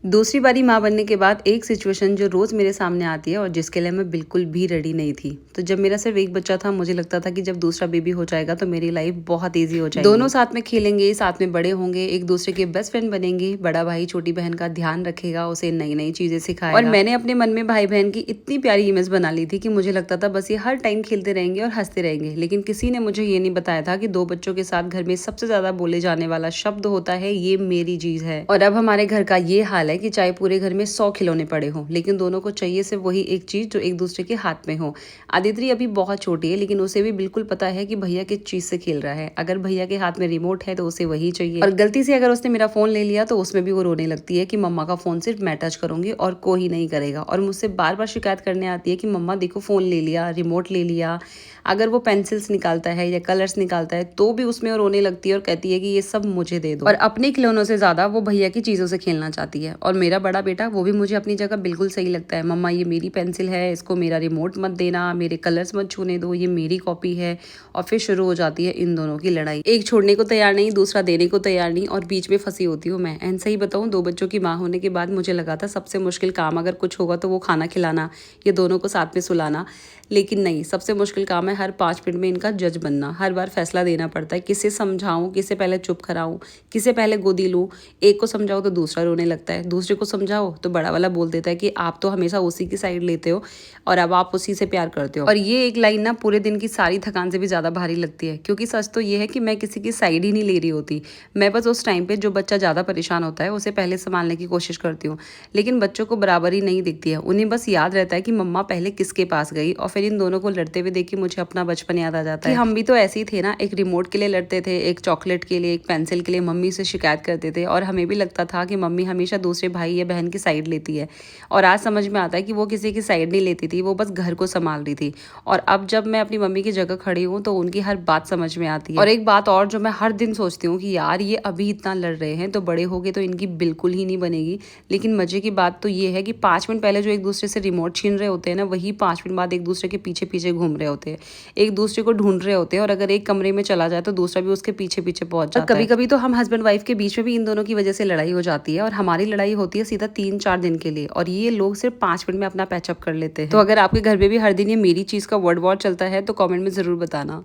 दूसरी बारी माँ बनने के बाद एक सिचुएशन जो रोज़ मेरे सामने आती है और जिसके लिए मैं बिल्कुल भी रेडी नहीं थी। तो जब मेरा सिर्फ एक बच्चा था, मुझे लगता था कि जब दूसरा बेबी हो जाएगा तो मेरी लाइफ बहुत ईजी हो जाएगी। दोनों साथ में खेलेंगे, साथ में बड़े होंगे, एक दूसरे के बेस्ट फ्रेंड बनेंगे, बड़ा भाई छोटी बहन का ध्यान रखेगा, उसे नई नई चीजें सिखाएगा। और मैंने अपने मन में भाई बहन की इतनी प्यारी इमेज बना ली थी कि मुझे लगता था बस ये हर टाइम खेलते रहेंगे और हंसते रहेंगे। लेकिन किसी ने मुझे ये नहीं बताया था कि 2 बच्चों के साथ घर में सबसे ज्यादा बोले जाने वाला शब्द होता है, ये मेरी चीज है। और अब हमारे घर का ये हाल है कि चाहे पूरे घर में 100 खिलौने पड़े हों, लेकिन दोनों को चाहिए सिर्फ वही एक चीज जो एक दूसरे के हाथ में हो। आदित्रि अभी बहुत छोटी है, लेकिन उसे भी बिल्कुल पता है कि भैया किस चीज से खेल रहा है। अगर भैया के हाथ में रिमोट है तो उसे वही चाहिए, और गलती से अगर उसने मेरा फोन ले लिया तो उसमें भी वो रोने लगती है कि मम्मा का फोन सिर्फ मैं टच करूंगी और कोई नहीं करेगा। और मुझसे बार बार शिकायत करने आती है कि मम्मा देखो, फोन ले लिया, रिमोट ले लिया। अगर वो पेंसिल्स निकालता है या कलर्स निकालता है तो भी उसमें वो रोने लगती है और कहती है कि ये सब मुझे दे दो। और अपने खिलौनों से ज्यादा वो भैया की चीजों से खेलना चाहती है। और मेरा बड़ा बेटा, वो भी मुझे अपनी जगह बिल्कुल सही लगता है। मम्मा ये मेरी पेंसिल है, इसको मेरा रिमोट मत देना, मेरे कलर्स मत छूने दो, ये मेरी कॉपी है। और फिर शुरू हो जाती है इन दोनों की लड़ाई। एक छोड़ने को तैयार नहीं, दूसरा देने को तैयार नहीं, और बीच में फंसी होती हूँ मैं। एंड सही बताऊँ, 2 बच्चों की माँ होने के बाद मुझे लगा था सबसे मुश्किल काम अगर कुछ होगा तो वो खाना खिलाना, ये दोनों को साथ में सुलाना। लेकिन नहीं, सबसे मुश्किल काम है हर 5 मिनट में इनका जज बनना। हर बार फैसला देना पड़ता है, किसे समझाऊं, किसे पहले चुप कराऊं, किसे पहले गोदी लूं। एक को समझाओ तो दूसरा रोने लगता है, दूसरे को समझाओ तो बड़ा वाला बोल देता है कि आप तो हमेशा उसी की साइड लेते हो और अब आप उसी से प्यार करते हो। और ये एक लाइन ना पूरे दिन की सारी थकान से भी ज्यादा भारी लगती है, क्योंकि सच तो ये है कि मैं किसी की साइड ही नहीं ले रही होती। मैं बस उस टाइम पे जो बच्चा ज्यादा परेशान होता है उसे पहले संभालने की कोशिश करती हूँ। लेकिन बच्चों को बराबरी नहीं दिखती है, उन्हें बस याद रहता है कि मम्मा पहले किसके पास गई। और फिर इन दोनों को लड़ते हुए देख के मुझे अपना बचपन याद आ जाता है कि हम भी तो ऐसे ही थे ना, एक रिमोट के लिए लड़ते थे, एक चॉकलेट के लिए, एक पेंसिल के लिए मम्मी से शिकायत करते थे। और हमें भी लगता था कि मम्मी हमेशा दूसरे भाई या बहन की साइड लेती है। और आज समझ में आता है कि वो किसी की साइड नहीं लेती थी, वो बस घर को संभाल रही थी। और अब जब मैं अपनी मम्मी की जगह खड़ी हूँ तो उनकी हर बात समझ में आती है। और एक बात और जो मैं हर दिन सोचती हूँ कि यार ये अभी इतना लड़ रहे हैं तो बड़े हो गए तो इनकी बिल्कुल ही नहीं बनेगी। लेकिन मजे की बात तो ये है कि 5 मिनट पहले जो एक दूसरे से रिमोट छीन रहे होते हैं ना, वही 5 मिनट बाद एक दूसरे के पीछे पीछे घूम रहे होते हैं, एक दूसरे को ढूंढ रहे होते हैं। और अगर एक कमरे में चला जाए तो दूसरा भी उसके पीछे पीछे पहुंच जाता है। कभी कभी तो हम हस्बैंड वाइफ के बीच में भी इन दोनों की वजह से लड़ाई हो जाती है, और हमारी लड़ाई होती है सीधा 3-4 दिन के लिए, और ये लोग सिर्फ 5 मिनट में अपना पैचअप कर लेते हैं। तो अगर आपके घर में भी हर दिन ये मेरी चीज का वर्ड वॉर चलता है तो कमेंट में जरूर बताना।